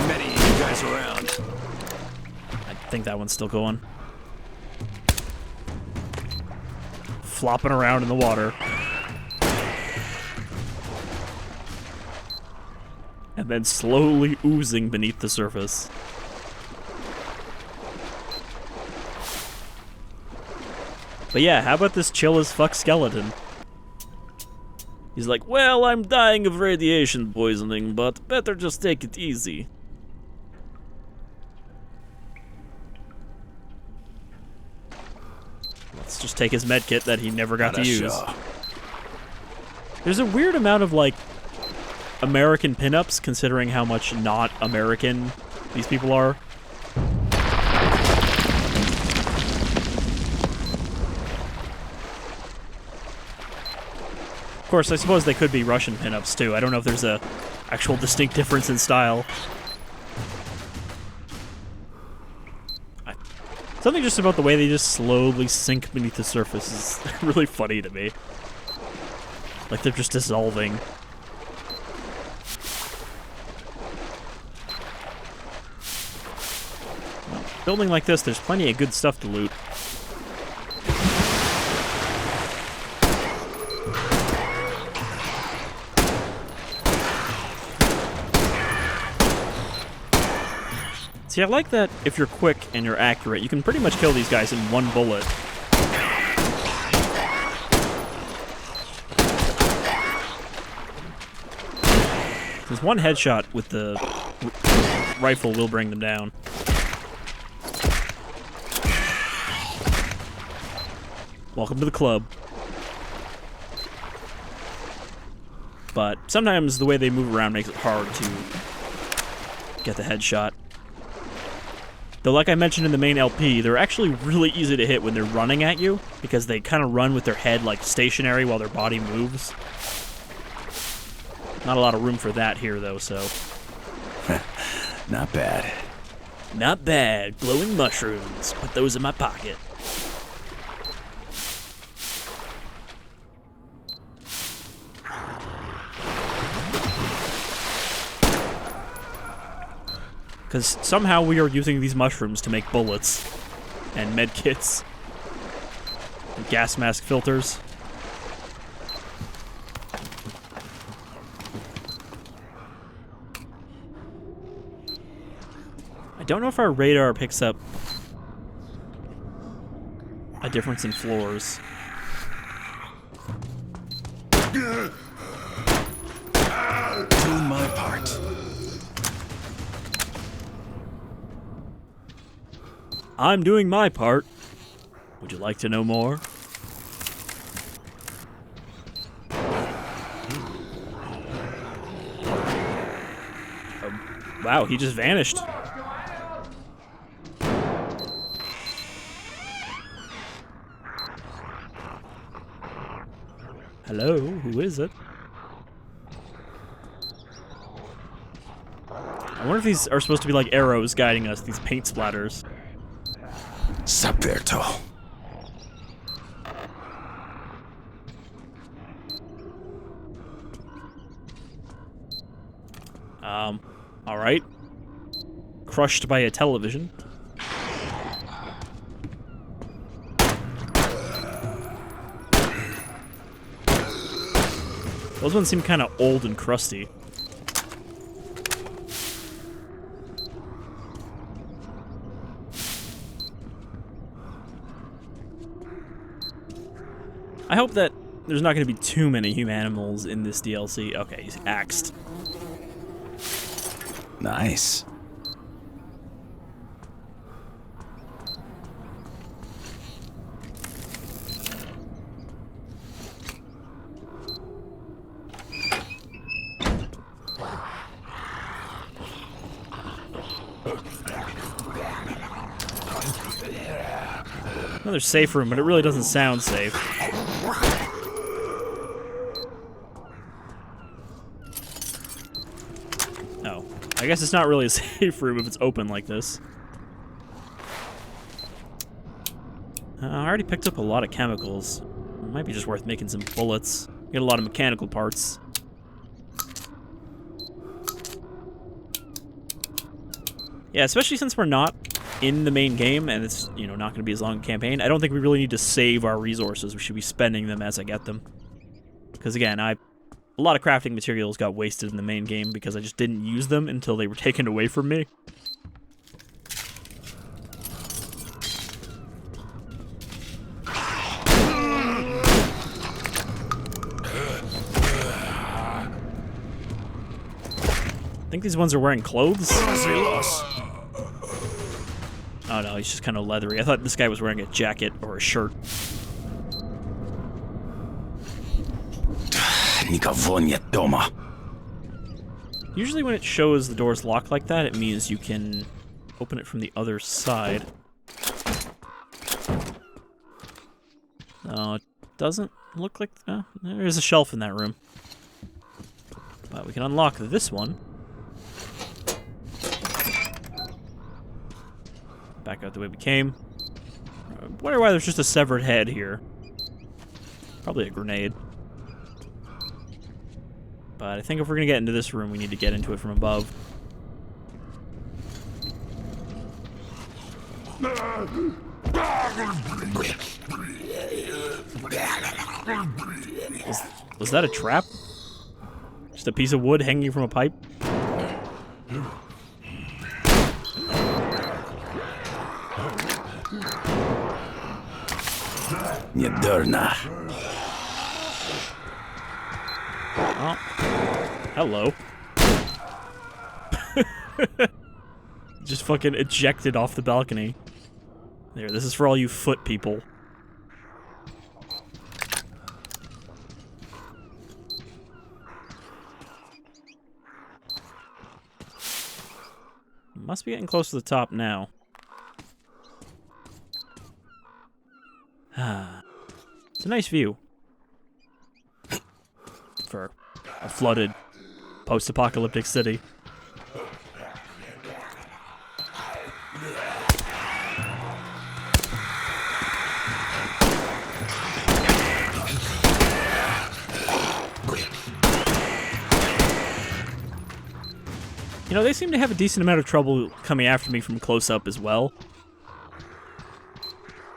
Many of you guys around. I think that one's still going. Flopping around in the water. And then slowly oozing beneath the surface. But yeah, how about this chill as fuck skeleton? He's like, well, I'm dying of radiation poisoning, but better just take it easy. Let's just take his medkit that he never got to use. There's a weird amount of, like, American pinups, considering how much not American these people are. Of course, I suppose they could be Russian pinups, too. I don't know if there's a actual distinct difference in style. Something just about the way they just slowly sink beneath the surface is really funny to me. Like they're just dissolving. Well, building like this, there's plenty of good stuff to loot. See, I like that if you're quick and you're accurate, you can pretty much kill these guys in one bullet. Because one headshot with the rifle will bring them down. Welcome to the club. But sometimes the way they move around makes it hard to get the headshot. Though, like I mentioned in the main LP, they're actually really easy to hit when they're running at you, because they kind of run with their head like stationary while their body moves. Not a lot of room for that here, though, so... Not bad. Not bad. Glowing mushrooms. Put those in my pocket. Because somehow we are using these mushrooms to make bullets, and med kits, and gas mask filters. I don't know if our radar picks up a difference in floors. Do my part. I'm doing my part. Would you like to know more? Wow, he just vanished. Hello, who is it? I wonder if these are supposed to be like arrows guiding us, these paint splatters. Saperto. Alright. Crushed by a television. Those ones seem kind of old and crusty. I hope that there's not going to be too many humanimals in this DLC. Okay, he's axed. Nice. Another safe room, but it really doesn't sound safe. Oh. I guess it's not really a safe room if it's open like this. I already picked up a lot of chemicals. It might be just worth making some bullets. Get a lot of mechanical parts. Yeah, especially since we're not in the main game, and it's, you know, not going to be as long a campaign, I don't think we really need to save our resources. We should be spending them as I get them. Because again, a lot of crafting materials got wasted in the main game because I just didn't use them until they were taken away from me. I think these ones are wearing clothes. Oh no, he's just kind of leathery. I thought this guy was wearing a jacket or a shirt. Usually when it shows the doors locked like that, it means you can open it from the other side. No, it doesn't look like... there is a shelf in that room. But we can unlock this one. Back out the way we came. I wonder why there's just a severed head here. Probably a grenade. But I think if we're gonna get into this room, we need to get into it from above. Was that a trap? Just a piece of wood hanging from a pipe? Nyaderna. Oh. Hello. Just fucking ejected off the balcony. There, this is for all you foot people. Must be getting close to the top now. It's a nice view. For a flooded, post-apocalyptic city. You know, they seem to have a decent amount of trouble coming after me from close up as well.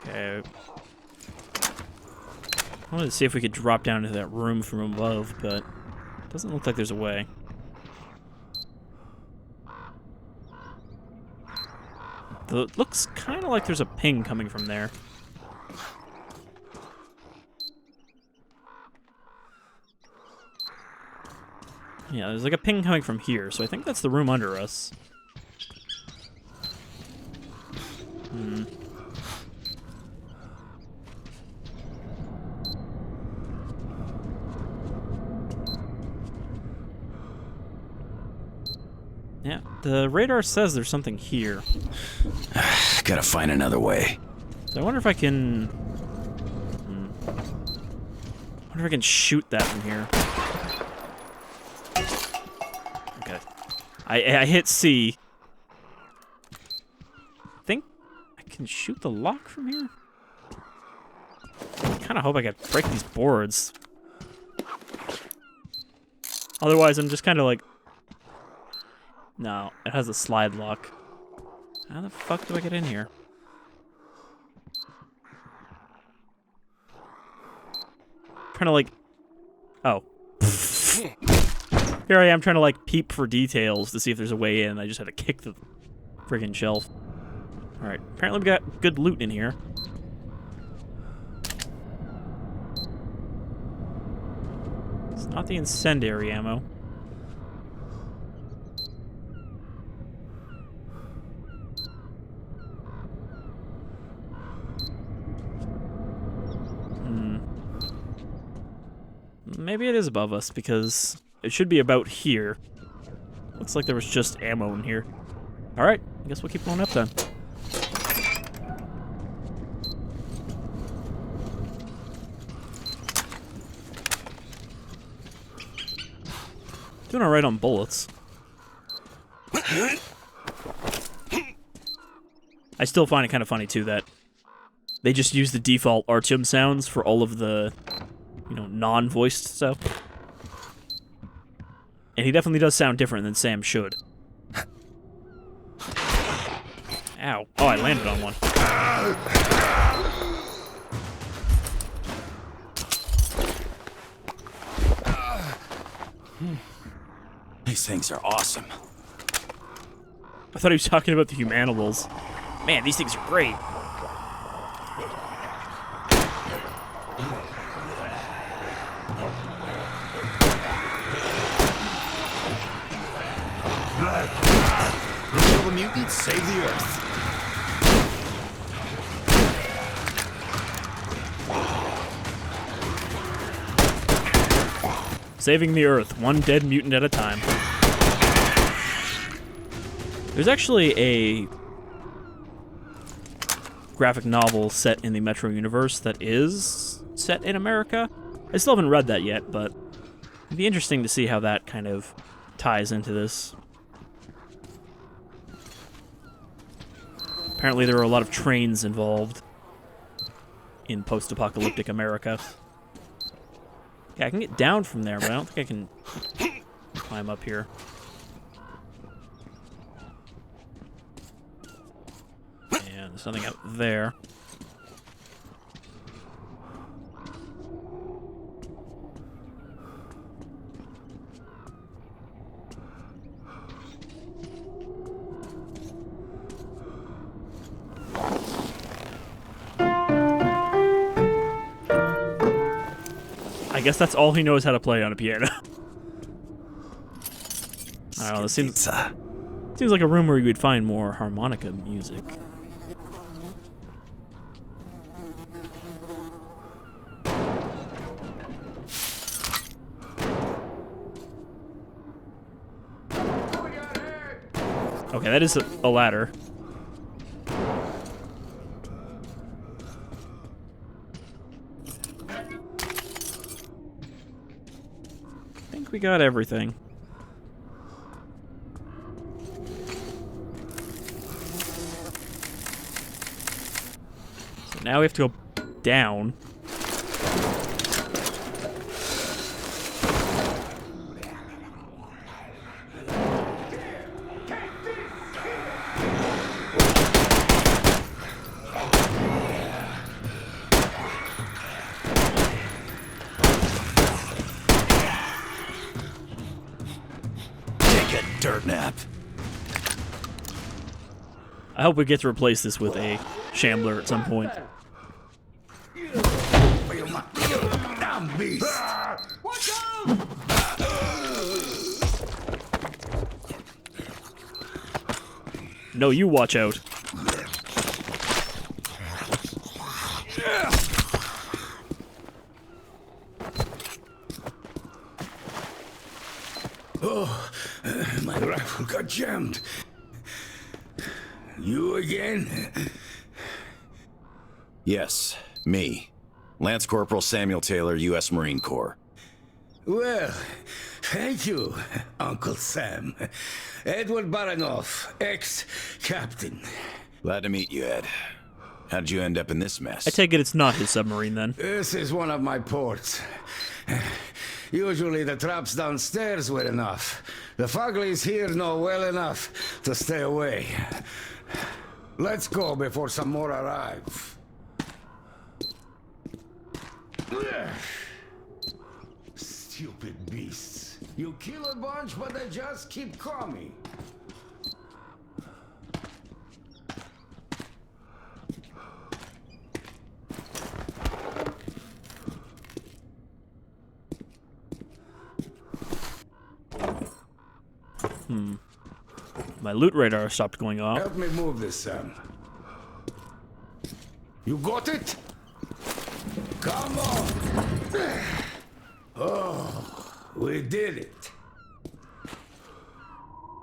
Okay. I wanted to see if we could drop down into that room from above, but it doesn't look like there's a way. Though it looks kind of like there's a ping coming from there. Yeah, there's like a ping coming from here, so I think that's the room under us. Yeah, the radar says there's something here. Gotta find another way. So I wonder if I can... I wonder if I can shoot that from here. Okay. I hit C. I think I can shoot the lock from here? I kind of hope I can break these boards. Otherwise, I'm just kind of like... No, it has a slide lock. How the fuck do I get in here? Trying to like... Oh. Here I am trying to like peep for details to see if there's a way in. I just had to kick the friggin' shelf. Alright, apparently we got good loot in here. It's not the incendiary ammo. Maybe it is above us, because it should be about here. Looks like there was just ammo in here. Alright, I guess we'll keep going up then. Doing alright on bullets. I still find it kind of funny, too, that they just use the default Artyom sounds for all of the... you know, non-voiced stuff. And he definitely does sound different than Sam should. Ow. Oh, I landed on one. These things are awesome. I thought he was talking about the humanimals. Man, these things are great. Kill the mutants, save the Earth. Saving the Earth, one dead mutant at a time. There's actually a graphic novel set in the Metro universe that is set in America. I still haven't read that yet, but it'd be interesting to see how that kind of ties into this. Apparently there are a lot of trains involved in post-apocalyptic America. Yeah, I can get down from there, but I don't think I can climb up here. And there's something out there. I guess that's all he knows how to play on a piano. I don't know, it seems like a room where you would find more harmonica music. Okay, that is a ladder. I think we got everything. So now we have to go down. Dirt nap. I hope we get to replace this with a shambler at some point. Damn beast! Watch out! No, you watch out. Oh, my rifle got jammed. You again? Yes, me. Lance Corporal Samuel Taylor, U.S. Marine Corps. Well, thank you, Uncle Sam. Edward Baranoff, ex-captain. Glad to meet you, Ed. How did you end up in this mess? I take it it's not his submarine then. This is one of my ports. Usually the traps downstairs were enough. The Fuglies here know well enough to stay away. Let's go before some more arrive. Stupid beasts. You kill a bunch, but they just keep coming. My loot radar stopped going off. Help me move this, Sam. You got it? Come on! Oh, we did it.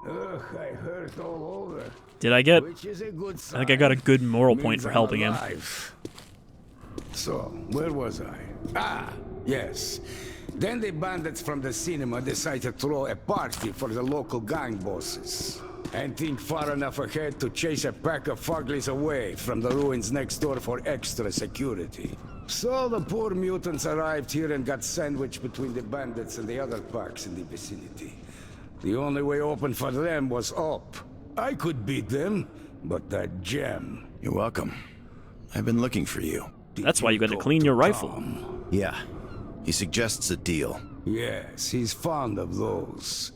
Ugh, I hurt all over. Did I get... Which is a good sign. I think I got a good moral point for Means I'm helping him. alive. So, where was I? Ah, yes. Then the bandits from the cinema decided to throw a party for the local gang bosses. And think far enough ahead to chase a pack of Fuglies away from the ruins next door for extra security. So the poor mutants arrived here and got sandwiched between the bandits and the other packs in the vicinity. The only way open for them was up. I could beat them, but that gem... You're welcome. I've been looking for you. That's why you got to clean your rifle. Yeah. He suggests a deal. Yes, he's fond of those.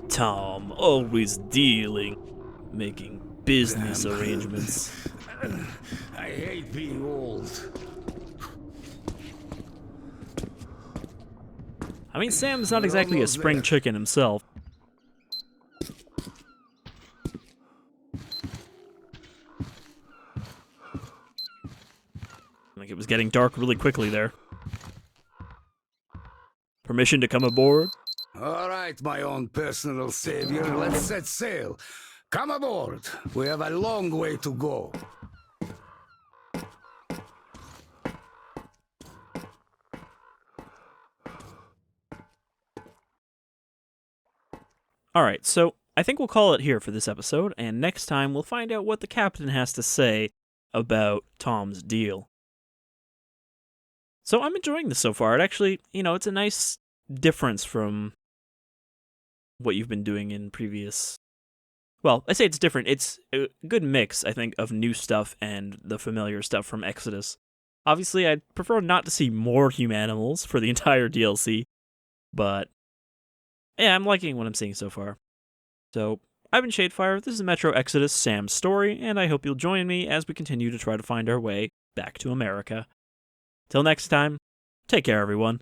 Tom, always dealing, making business arrangements. I hate being old. I mean, Sam's not exactly a spring chicken himself. Like it was getting dark really quickly there. Permission to come aboard? All right, my own personal savior, let's set sail. Come aboard. We have a long way to go. Alright, so I think we'll call it here for this episode, and next time we'll find out what the captain has to say about Tom's deal. So I'm enjoying this so far. It actually, it's a nice difference from what you've been doing in previous... Well, I say it's different. It's a good mix, I think, of new stuff and the familiar stuff from Exodus. Obviously, I'd prefer not to see more humanimals for the entire DLC, but yeah, I'm liking what I'm seeing so far. So I've been Shadefire, this is Metro Exodus Sam's story, and I hope you'll join me as we continue to try to find our way back to America. Till next time, take care everyone.